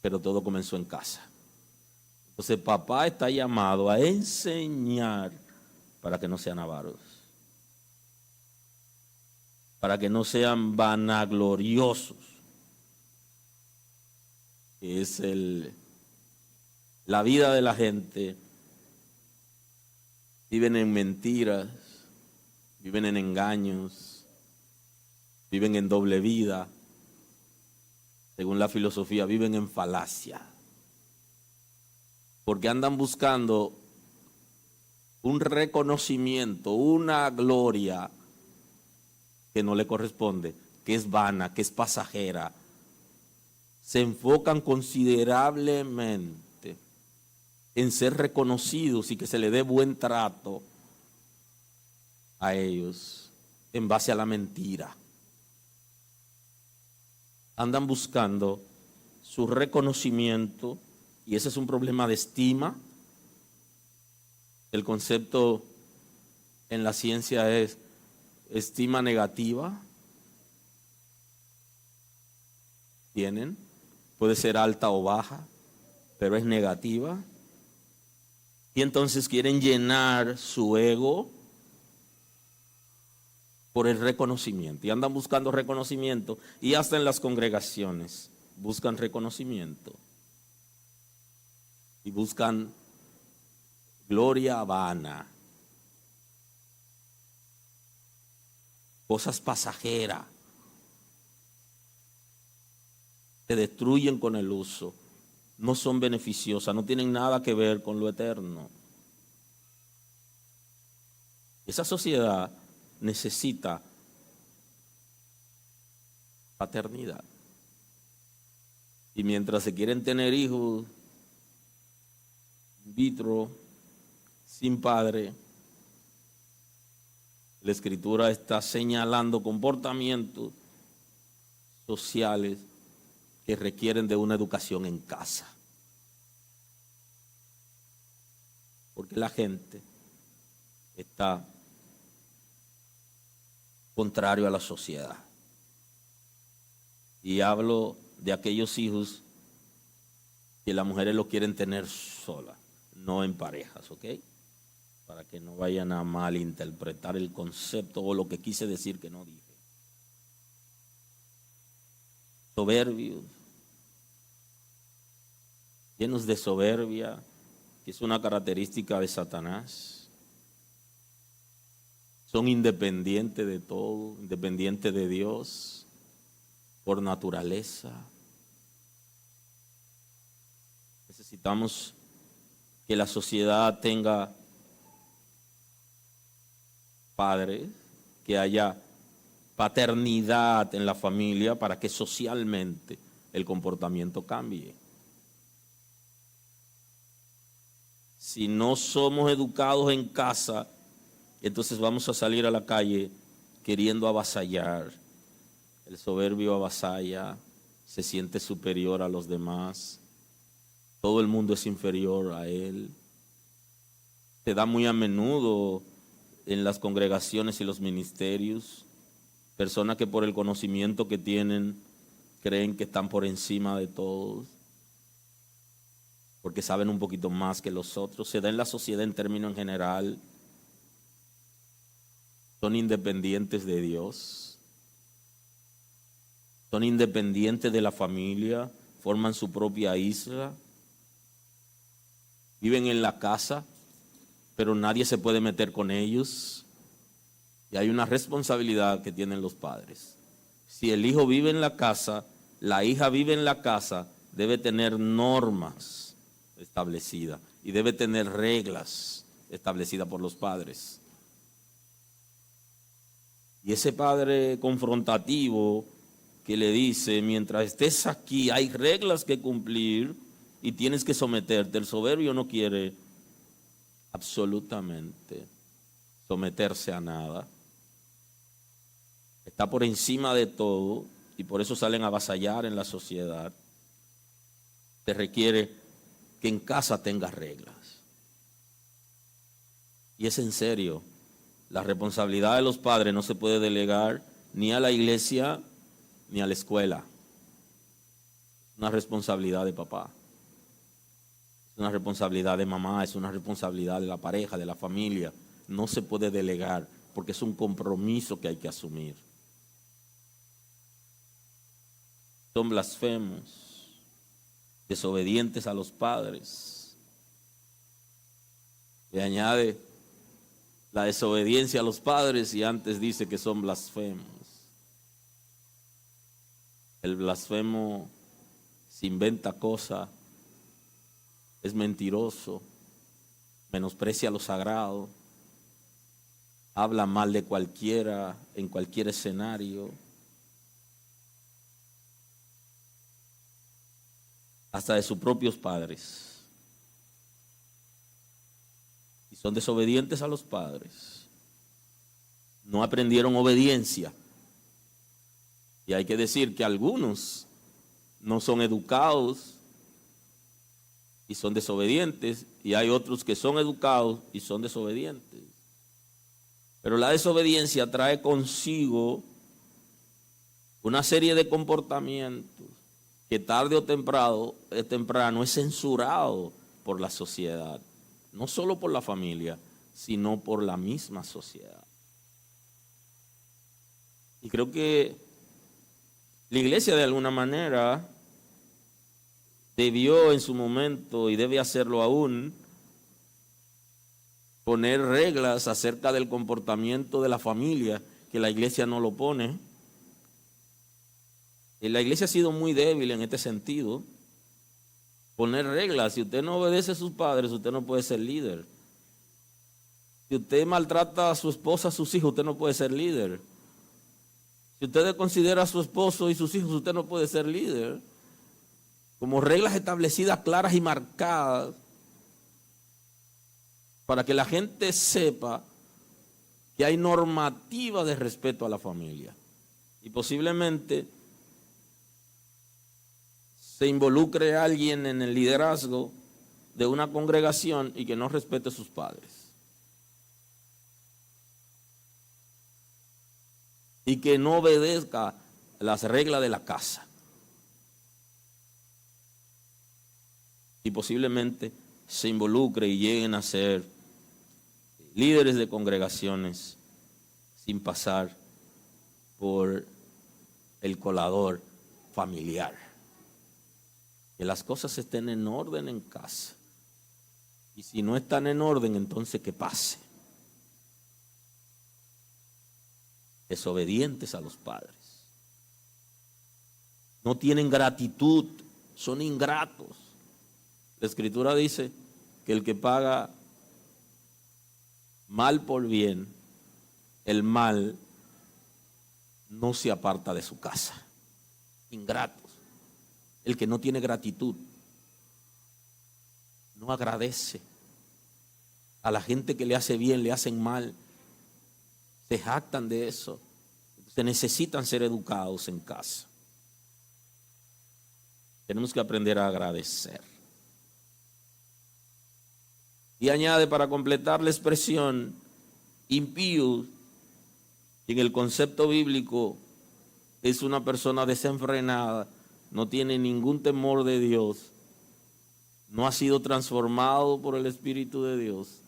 pero todo comenzó en casa. Entonces papá está llamado a enseñar para que no sean avaros, para que no sean vanagloriosos, que es la vida de la gente. Viven en mentiras, viven en engaños, viven en doble vida. Según la filosofía, viven en falacia. Porque andan buscando un reconocimiento, una gloria que no le corresponde, que es vana, que es pasajera. Se enfocan considerablemente en ser reconocidos y que se le dé buen trato a ellos en base a la mentira. andan buscando su reconocimiento, y ese es un problema de estima. El concepto en la ciencia es estima negativa. Tienen, puede ser alta o baja, pero es negativa. Y entonces quieren llenar su ego por el reconocimiento. Y andan buscando reconocimiento. Y hasta en las congregaciones buscan reconocimiento. Y buscan gloria vana. Cosas pasajeras. Se destruyen con el uso. No son beneficiosas, no tienen nada que ver con lo eterno. Esa sociedad necesita paternidad. Y mientras se quieren tener hijos in vitro, sin padre, la Escritura está señalando comportamientos sociales que requieren de una educación en casa. Porque la gente está contrario a la sociedad. Y hablo de aquellos hijos que las mujeres lo quieren tener solas, no en parejas, ¿ok? Para que no vayan a malinterpretar el concepto o lo que quise decir que no dije. Soberbios, llenos de soberbia, que es una característica de Satanás. Son independientes de todo, independientes de Dios, por naturaleza. Necesitamos que la sociedad tenga padres, que haya paternidad en la familia para que socialmente el comportamiento cambie. Si no somos educados en casa, entonces vamos a salir a la calle queriendo avasallar. El soberbio avasalla, se siente superior a los demás. Todo el mundo es inferior a él. Se da muy a menudo en las congregaciones y los ministerios. Personas que por el conocimiento que tienen creen que están por encima de todos, porque saben un poquito más que los otros. Se da en la sociedad en términos general. Son independientes de Dios. Son independientes de la familia. Forman su propia isla. Viven en la casa, pero nadie se puede meter con ellos. Y hay una responsabilidad que tienen los padres. Si el hijo vive en la casa, la hija vive en la casa, debe tener normas establecidas y debe tener reglas establecidas por los padres. Y ese padre confrontativo que le dice, mientras estés aquí hay reglas que cumplir y tienes que someterte. El soberbio no quiere absolutamente someterse a nada. Está por encima de todo y por eso salen a avasallar en la sociedad. Te requiere que en casa tengas reglas. Y es en serio, la responsabilidad de los padres no se puede delegar ni a la iglesia ni a la escuela. Es una responsabilidad de papá. Es una responsabilidad de mamá, es una responsabilidad de la pareja, de la familia. No se puede delegar porque es un compromiso que hay que asumir. Son blasfemos, desobedientes a los padres. Le añade la desobediencia a los padres y antes dice que son blasfemos. El blasfemo se inventa cosas, es mentiroso, menosprecia lo sagrado, habla mal de cualquiera en cualquier escenario. Hasta de sus propios padres. Y son desobedientes a los padres. No aprendieron obediencia. Y hay que decir que algunos no son educados y son desobedientes, y hay otros que son educados y son desobedientes. Pero la desobediencia trae consigo una serie de comportamientos que tarde o temprano es censurado por la sociedad, no solo por la familia, sino por la misma sociedad. Y creo que la iglesia de alguna manera debió en su momento, y debe hacerlo aún, poner reglas acerca del comportamiento de la familia, que la iglesia no lo pone. Y la iglesia ha sido muy débil en este sentido. Poner reglas. Si usted no obedece a sus padres, usted no puede ser líder. Si usted maltrata a su esposa, a sus hijos, usted no puede ser líder. Si usted considera a su esposo y sus hijos, usted no puede ser líder. Como reglas establecidas, claras y marcadas, para que la gente sepa que hay normativa de respeto a la familia. Y posiblemente se involucre a alguien en el liderazgo de una congregación y que no respete a sus padres. Y que no obedezca las reglas de la casa. Y posiblemente se involucre y lleguen a ser líderes de congregaciones sin pasar por el colador familiar. Que las cosas estén en orden en casa. Y si no están en orden, entonces que pase. Desobedientes a los padres. No tienen gratitud, son ingratos. La Escritura dice que el que paga mal por bien, el mal no se aparta de su casa. Ingratos. El que no tiene gratitud, no agradece. A la gente que le hace bien, le hacen mal. Se jactan de eso. Se necesitan ser educados en casa. Tenemos que aprender a agradecer. Y añade para completar la expresión impío, que en el concepto bíblico es una persona desenfrenada, no tiene ningún temor de Dios, no ha sido transformado por el Espíritu de Dios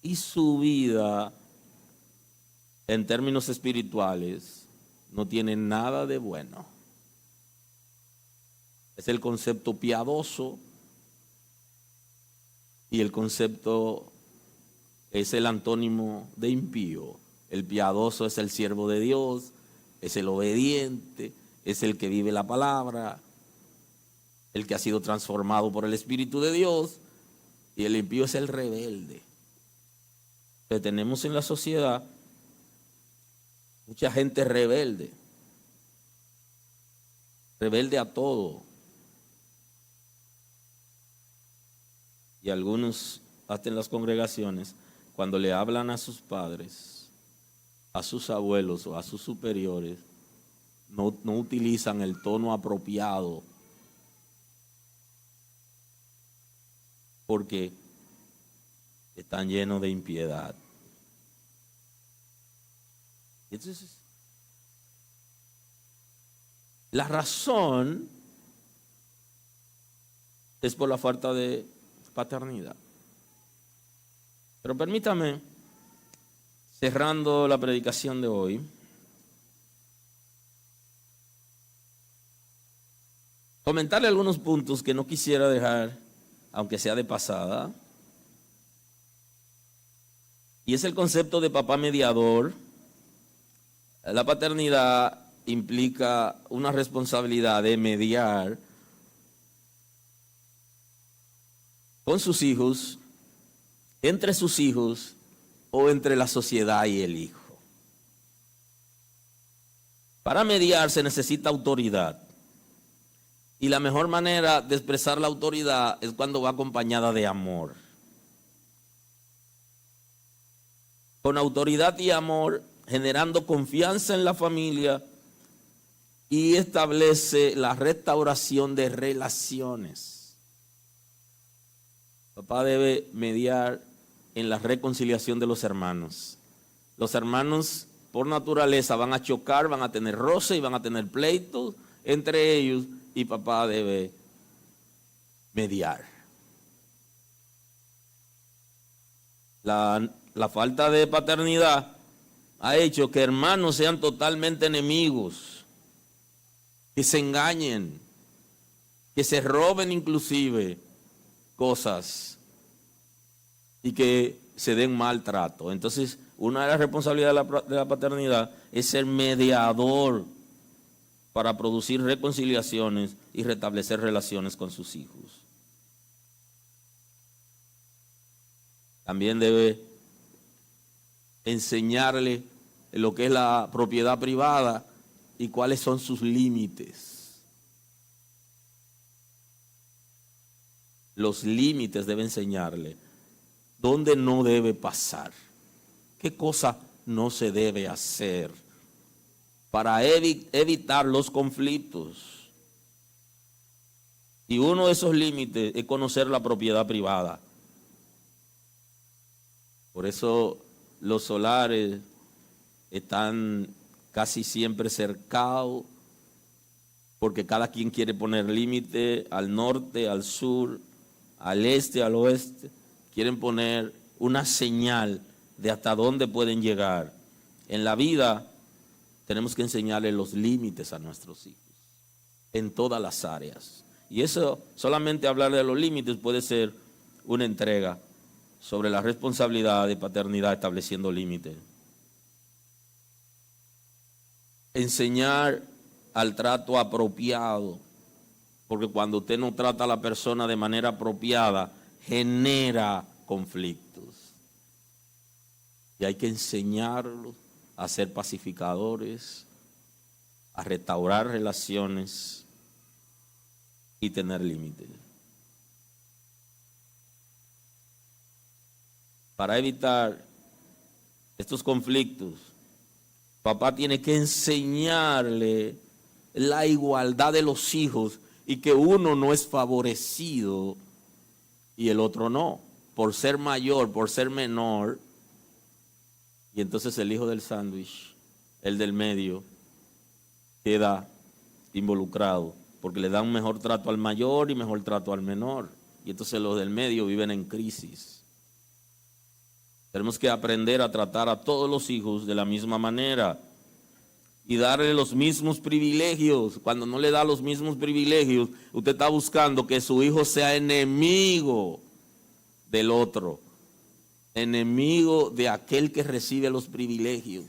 y su vida en términos espirituales no tiene nada de bueno. Es el concepto piadoso y el concepto es el antónimo de impío. El piadoso es el siervo de Dios, es el obediente, es el que vive la palabra, el que ha sido transformado por el Espíritu de Dios, y el impío es el rebelde. Pero tenemos en la sociedad mucha gente rebelde, rebelde a todo. Y algunos, hasta en las congregaciones, cuando le hablan a sus padres, a sus abuelos o a sus superiores, no utilizan el tono apropiado, porque están llenos de impiedad. Entonces, la razón es por la falta de paternidad. Pero permítame, cerrando la predicación de hoy, comentarle algunos puntos que no quisiera dejar, aunque sea de pasada. Y es el concepto de papá mediador. La paternidad implica una responsabilidad de mediar con sus hijos, entre sus hijos o entre la sociedad y el hijo. Para mediar se necesita autoridad. Y la mejor manera de expresar la autoridad es cuando va acompañada de amor. Con autoridad y amor, generando confianza en la familia y establece la restauración de relaciones. Papá debe mediar en la reconciliación de los hermanos. Los hermanos por naturaleza van a chocar, van a tener roce y van a tener pleitos entre ellos, y papá debe mediar. La falta de paternidad ha hecho que hermanos sean totalmente enemigos, que se engañen, que se roben inclusive cosas y que se den maltrato. Entonces, una de las responsabilidades de la paternidad es ser mediador para producir reconciliaciones y restablecer relaciones con sus hijos. También debe enseñarle lo que es la propiedad privada y cuáles son sus límites. Los límites debe enseñarle dónde no debe pasar, qué cosa no se debe hacer para evitar los conflictos. Y uno de esos límites es conocer la propiedad privada. Por eso los solares están casi siempre cercados, porque cada quien quiere poner límite al norte, al sur, al este, al oeste. Quieren poner una señal de hasta dónde pueden llegar. En la vida tenemos que enseñarle los límites a nuestros hijos, en todas las áreas. Y eso, solamente hablar de los límites puede ser una entrega sobre la responsabilidad de paternidad estableciendo límites. Enseñar al trato apropiado, porque cuando usted no trata a la persona de manera apropiada, genera conflictos. Y hay que enseñarlos a ser pacificadores, a restaurar relaciones y tener límites. Para evitar estos conflictos, papá tiene que enseñarle la igualdad de los hijos y que uno no es favorecido y el otro no, por ser mayor, por ser menor. Y entonces el hijo del sándwich, el del medio, queda involucrado porque le dan mejor trato al mayor y mejor trato al menor. Y entonces los del medio viven en crisis. Tenemos que aprender a tratar a todos los hijos de la misma manera y darle los mismos privilegios. Cuando no le da los mismos privilegios, usted está buscando que su hijo sea enemigo del otro, enemigo de aquel que recibe los privilegios.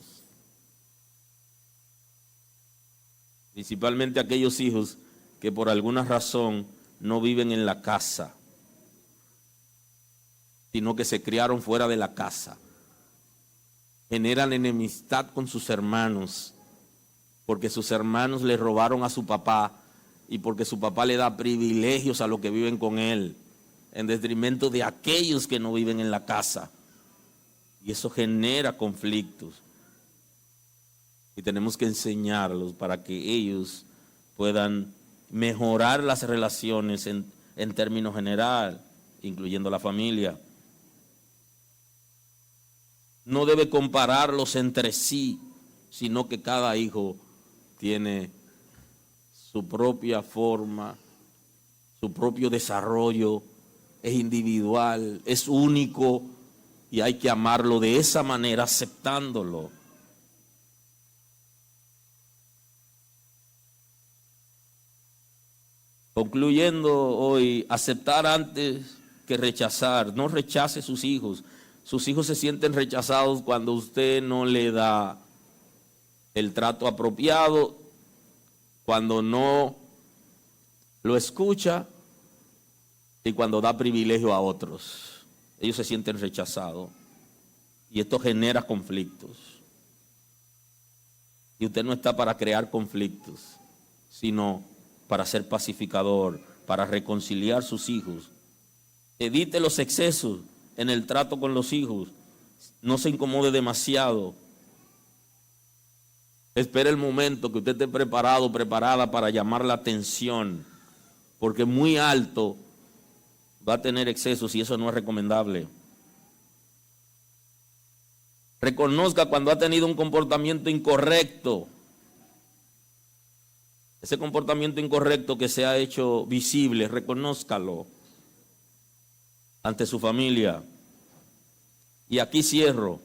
Principalmente aquellos hijos que por alguna razón no viven en la casa, sino que se criaron fuera de la casa. Generan enemistad con sus hermanos, porque sus hermanos le robaron a su papá y porque su papá le da privilegios a los que viven con él, en detrimento de aquellos que no viven en la casa. Y eso genera conflictos. Y tenemos que enseñarlos para que ellos puedan mejorar las relaciones en términos general, incluyendo la familia. No debe compararlos entre sí, sino que cada hijo tiene su propia forma, su propio desarrollo, es individual, es único y hay que amarlo de esa manera, aceptándolo. Concluyendo hoy, aceptar antes que rechazar. No rechace sus hijos. Sus hijos se sienten rechazados cuando usted no le da el trato apropiado, cuando no lo escucha y cuando da privilegio a otros. Ellos se sienten rechazados y esto genera conflictos. Y usted no está para crear conflictos, sino para ser pacificador, para reconciliar sus hijos. Evite los excesos en el trato con los hijos. No se incomode demasiado. Espere el momento que usted esté preparado, preparada para llamar la atención, porque muy alto va a tener excesos y eso no es recomendable. Reconozca cuando ha tenido un comportamiento incorrecto. Ese comportamiento incorrecto que se ha hecho visible, reconózcalo ante su familia. Y aquí cierro.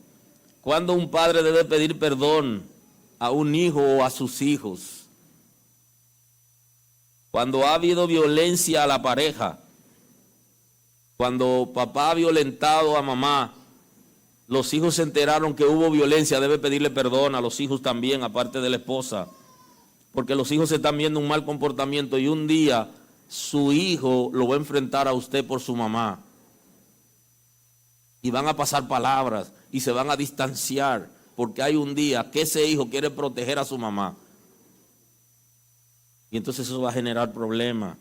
Cuando un padre debe pedir perdón a un hijo o a sus hijos. Cuando ha habido violencia a la pareja. Cuando papá ha violentado a mamá. Los hijos se enteraron que hubo violencia, debe pedirle perdón a los hijos también, aparte de la esposa. Porque los hijos están viendo un mal comportamiento y un día su hijo lo va a enfrentar a usted por su mamá. Y van a pasar palabras y se van a distanciar porque hay un día que ese hijo quiere proteger a su mamá. Y entonces eso va a generar problemas.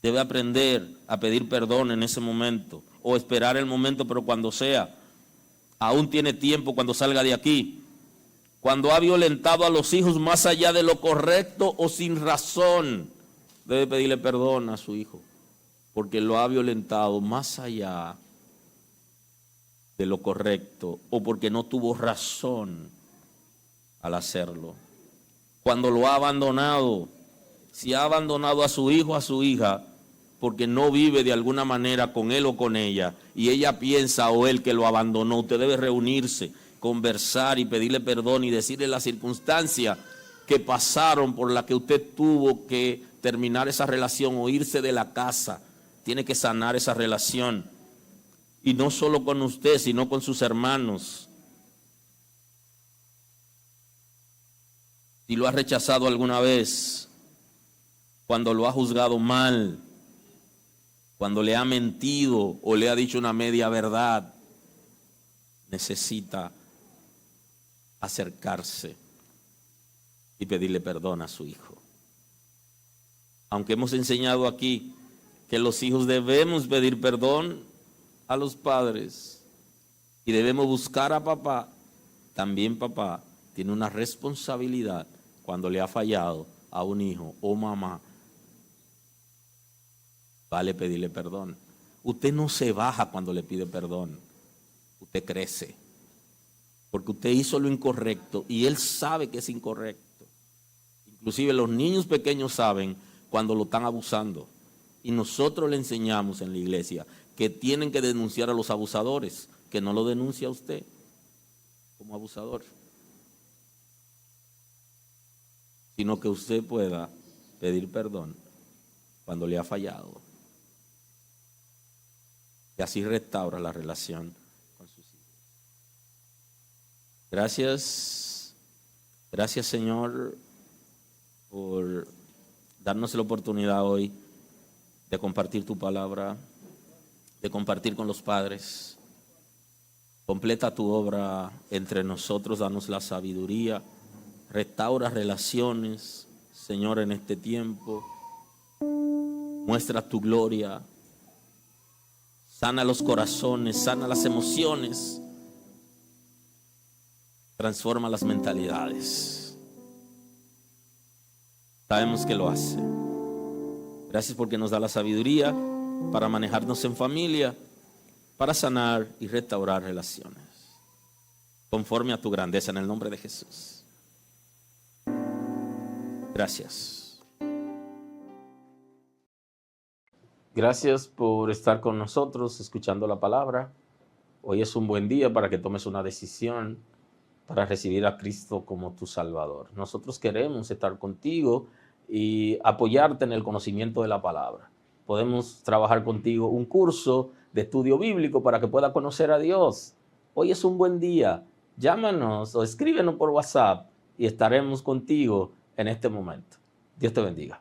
Debe aprender a pedir perdón en ese momento o esperar el momento, pero cuando sea. Aún tiene tiempo cuando salga de aquí. Cuando ha violentado a los hijos más allá de lo correcto o sin razón, debe pedirle perdón a su hijo, porque lo ha violentado más allá de lo correcto o porque no tuvo razón al hacerlo. Cuando lo ha abandonado, si ha abandonado a su hijo o a su hija porque no vive de alguna manera con él o con ella y ella piensa o él que lo abandonó, usted debe reunirse, conversar y pedirle perdón y decirle las circunstancias que pasaron por las que usted tuvo que terminar esa relación o irse de la casa. Tiene que sanar esa relación. Y no solo con usted, sino con sus hermanos. Si lo ha rechazado alguna vez, cuando lo ha juzgado mal, cuando le ha mentido o le ha dicho una media verdad, necesita acercarse y pedirle perdón a su hijo. Aunque hemos enseñado aquí que los hijos debemos pedir perdón a los padres y debemos buscar a papá, también papá tiene una responsabilidad cuando le ha fallado a un hijo o mamá. Vale pedirle perdón. Usted no se baja cuando le pide perdón, usted crece, porque usted hizo lo incorrecto y él sabe que es incorrecto. Inclusive los niños pequeños saben cuando lo están abusando y nosotros le enseñamos en la iglesia que tienen que denunciar a los abusadores, que no lo denuncia usted como abusador, sino que usted pueda pedir perdón cuando le ha fallado y así restaura la relación con sus hijos. Gracias Señor por darnos la oportunidad hoy de compartir tu palabra, de compartir con los padres. Completa tu obra entre nosotros, danos la sabiduría, restaura relaciones, Señor, en este tiempo. Muestra tu gloria, sana los corazones, sana las emociones, transforma las mentalidades. Sabemos que lo hace. Gracias porque nos da la sabiduría para manejarnos en familia, para sanar y restaurar relaciones, conforme a tu grandeza, en el nombre de Jesús. Gracias. Gracias por estar con nosotros escuchando la palabra. Hoy es un buen día para que tomes una decisión para recibir a Cristo como tu Salvador. Nosotros queremos estar contigo y apoyarte en el conocimiento de la palabra. Podemos trabajar contigo un curso de estudio bíblico para que puedas conocer a Dios. Hoy es un buen día. Llámanos o escríbenos por WhatsApp y estaremos contigo en este momento. Dios te bendiga.